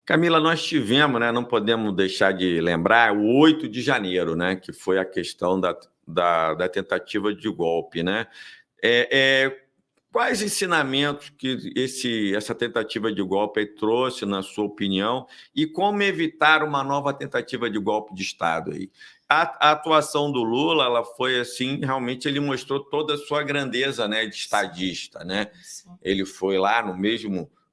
Camila, nós tivemos, né, não podemos deixar de lembrar, o 8 de janeiro, né, que foi a questão da tentativa de golpe, né? Quais ensinamentos que essa tentativa de golpe aí trouxe, na sua opinião, e como evitar uma nova tentativa de golpe de Estado aí? A atuação do Lula, ela foi assim, realmente ele mostrou toda a sua grandeza, né, de estadista, né? Ele foi lá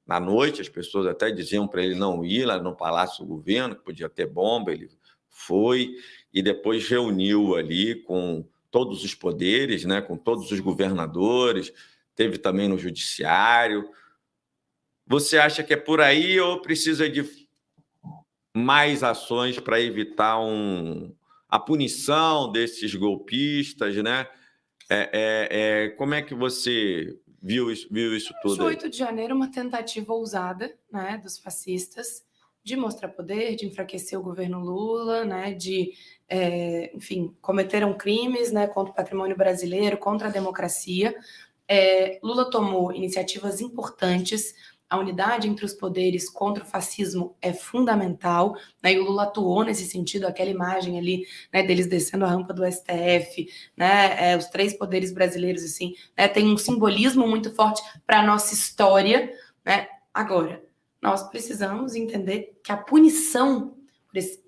na noite, as pessoas até diziam para ele não ir lá no Palácio do Governo, que podia ter bomba, ele foi e depois reuniu ali com todos os poderes, né, com todos os governadores, teve também no judiciário. Você acha que é por aí ou precisa de mais ações para evitar a punição desses golpistas, né? Como é que você viu isso tudo aí? 8 de janeiro, uma tentativa ousada, né, dos fascistas de mostrar poder, de enfraquecer o governo Lula, né, enfim, cometeram crimes, né, contra o patrimônio brasileiro, contra a democracia. Lula tomou iniciativas importantes. A unidade entre os poderes contra o fascismo é fundamental, né? E o Lula atuou nesse sentido, aquela imagem ali, né, deles descendo a rampa do STF, né, os três poderes brasileiros, assim, né, tem um simbolismo muito forte para a nossa história, né? Agora, nós precisamos entender que a punição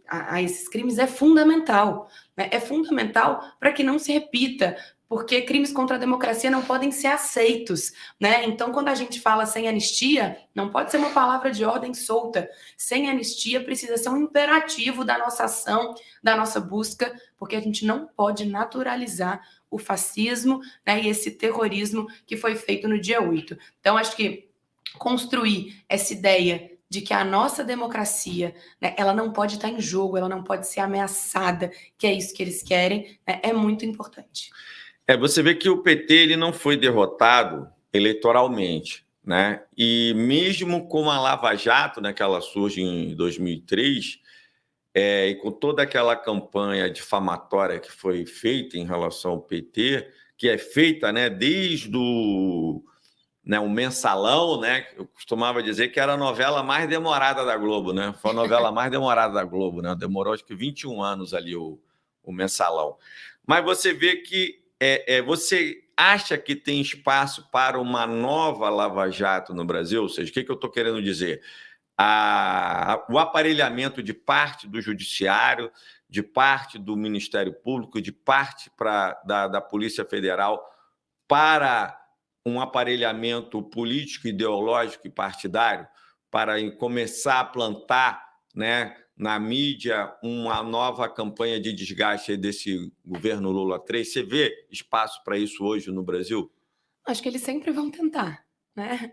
a esses crimes é fundamental, né? É fundamental para que não se repita, porque crimes contra a democracia não podem ser aceitos, né? Então, quando a gente fala sem anistia, não pode ser uma palavra de ordem solta. Sem anistia precisa ser um imperativo da nossa ação, da nossa busca, porque a gente não pode naturalizar o fascismo, né, e esse terrorismo que foi feito no dia 8. Então, acho que construir essa ideia de que a nossa democracia, né, ela não pode estar em jogo, ela não pode ser ameaçada, que é isso que eles querem, né, é muito importante. Você vê que o PT ele não foi derrotado eleitoralmente, né? E mesmo com a Lava Jato, né, que ela surge em 2003, e com toda aquela campanha difamatória que foi feita em relação ao PT, que é feita, né, desde o Mensalão, né? Eu costumava dizer que era a novela mais demorada da Globo, né? Foi a novela mais demorada da Globo, né? Demorou acho que 21 anos ali o Mensalão. Mas você vê que você acha que tem espaço para uma nova Lava Jato no Brasil? Ou seja, o que eu estou querendo dizer? O aparelhamento de parte do Judiciário, de parte do Ministério Público, de parte da Polícia Federal para um aparelhamento político, ideológico e partidário, para começar a plantar, né, na mídia uma nova campanha de desgaste desse governo Lula 3. Você vê espaço para isso hoje no Brasil? Acho que eles sempre vão tentar, né?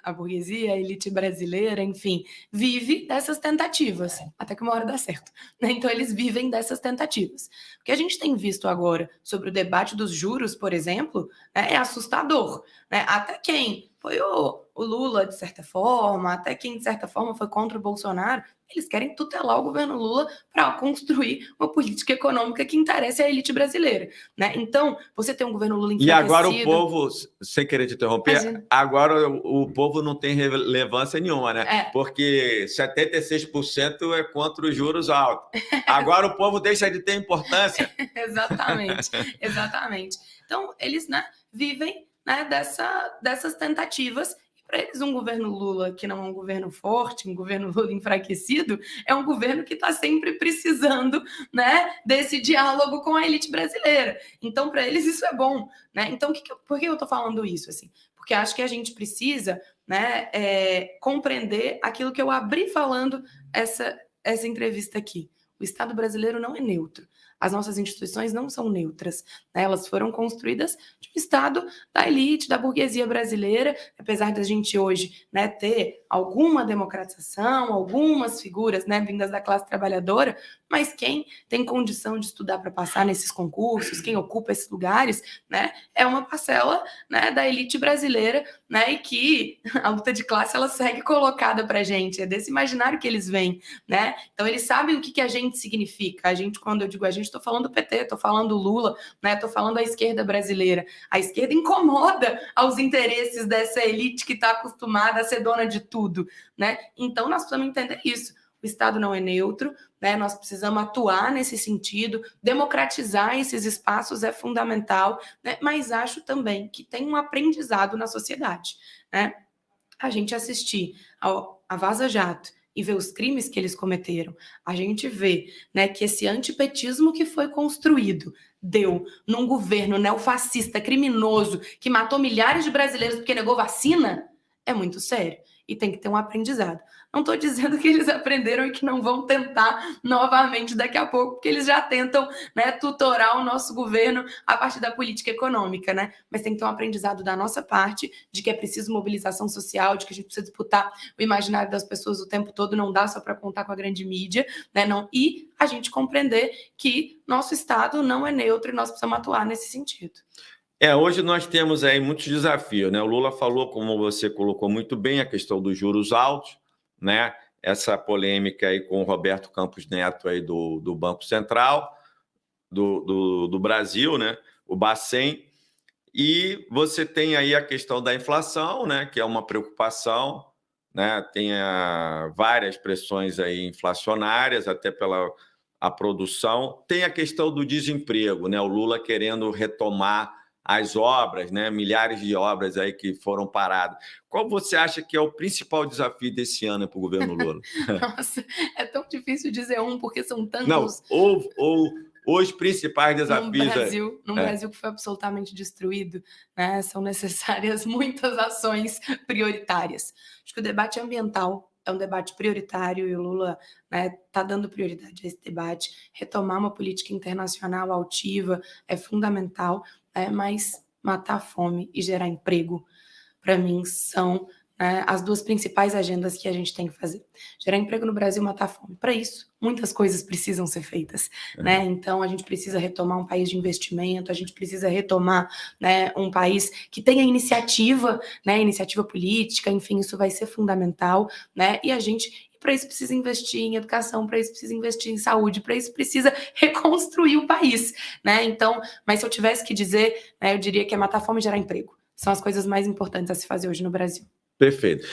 A burguesia, a elite brasileira, enfim, vive dessas tentativas, até que uma hora dá certo, né? Então, eles vivem dessas tentativas. O que a gente tem visto agora sobre o debate dos juros, por exemplo, é assustador, né? Até quem foi o Lula, de certa forma, até quem, de certa forma, foi contra o Bolsonaro, eles querem tutelar o governo Lula para construir uma política econômica que interesse à elite brasileira, né? Então, você tem um governo Lula enfraquecido... E agora o povo, sem querer te interromper, Imagina. agora o povo não tem relevância nenhuma, né? Porque 76% é contra os juros altos. Agora o povo deixa de ter importância. Exatamente, exatamente. Então, eles, né, vivem, né, dessas tentativas. Para eles, um governo Lula que não é um governo forte, um governo Lula enfraquecido, é um governo que está sempre precisando, né, desse diálogo com a elite brasileira. Então, para eles, isso é bom, né? Então, por que eu estou falando isso? Assim? Porque acho que a gente precisa, né, compreender aquilo que eu abri falando essa entrevista aqui. O Estado brasileiro não é neutro. As nossas instituições não são neutras, né? Elas foram construídas de um Estado da elite, da burguesia brasileira, apesar da gente hoje, né, ter alguma democratização, algumas figuras, né, vindas da classe trabalhadora, mas quem tem condição de estudar para passar nesses concursos, quem ocupa esses lugares, né, é uma parcela, né, da elite brasileira, né, e que a luta de classe ela segue colocada para a gente, é desse imaginário que eles vêm, né? Então eles sabem o que a gente significa. A gente, quando eu digo a gente, estou falando do PT, estou falando do Lula, né? Estou falando da esquerda brasileira. A esquerda incomoda aos interesses dessa elite que está acostumada a ser dona de tudo, né? Então, nós precisamos entender isso. O Estado não é neutro, né? Nós precisamos atuar nesse sentido, democratizar esses espaços é fundamental, né? Mas acho também que tem um aprendizado na sociedade, né? A gente assistir a Vaza Jato e ver os crimes que eles cometeram, a gente vê, né, que esse antipetismo que foi construído deu num governo neofascista criminoso que matou milhares de brasileiros porque negou vacina, é muito sério. E tem que ter um aprendizado. Não estou dizendo que eles aprenderam e que não vão tentar novamente daqui a pouco, porque eles já tentam, né, tutorar o nosso governo a partir da política econômica, né? Mas tem que ter um aprendizado da nossa parte, de que é preciso mobilização social, de que a gente precisa disputar o imaginário das pessoas o tempo todo, não dá só para contar com a grande mídia, né? Não, e a gente compreender que nosso Estado não é neutro e nós precisamos atuar nesse sentido. Hoje nós temos aí muitos desafios, né? O Lula falou, como você colocou muito bem, a questão dos juros altos, né? Essa polêmica aí com o Roberto Campos Neto aí do Banco Central do Brasil, né? O Bacen. E você tem aí a questão da inflação, né? Que é uma preocupação, né? Tem várias pressões aí inflacionárias, até pela a produção. Tem a questão do desemprego, né? O Lula querendo retomar as obras, né? Milhares de obras aí que foram paradas. Qual você acha que é o principal desafio desse ano para o governo Lula? Nossa, é tão difícil dizer porque são tantos. Não, ou os principais desafios. Num Brasil que foi absolutamente destruído, né? São necessárias muitas ações prioritárias. Acho que o debate ambiental é um debate prioritário e o Lula está dando prioridade a esse debate. Retomar uma política internacional altiva é fundamental, mas matar a fome e gerar emprego, para mim, são as duas principais agendas que a gente tem que fazer. Gerar emprego no Brasil, matar a fome. Para isso, muitas coisas precisam ser feitas, né? Então, a gente precisa retomar um país de investimento, a gente precisa retomar, né, um país que tenha iniciativa, né, iniciativa política, enfim, isso vai ser fundamental, né? E a gente... Para isso precisa investir em educação, para isso precisa investir em saúde, para isso precisa reconstruir o país, né? Então, mas se eu tivesse que dizer, eu diria que é matar a fome e gerar emprego. São as coisas mais importantes a se fazer hoje no Brasil. Perfeito.